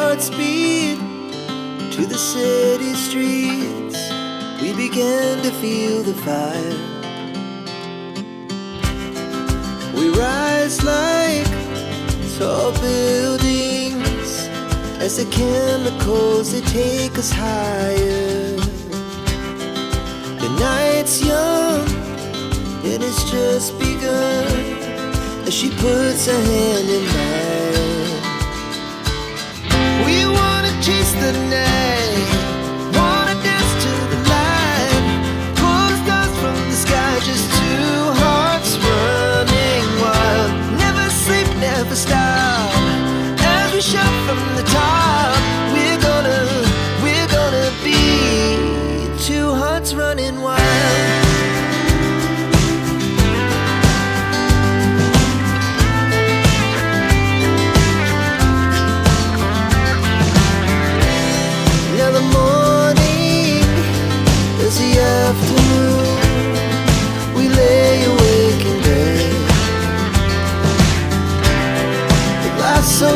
hearts beat to the city streets. We began to feel the fire. We rise like tall buildings as the chemicals, they take us higher. The night's young and it's just begun as she puts her hand in mine. We wanna chase the night, wanna dance to the light, pull the stars from the sky, just two hearts running wild. Never sleep, never stop, as we shout from the top. We're gonna be two hearts running wild. Afternoon, we lay awake in bed. The glass so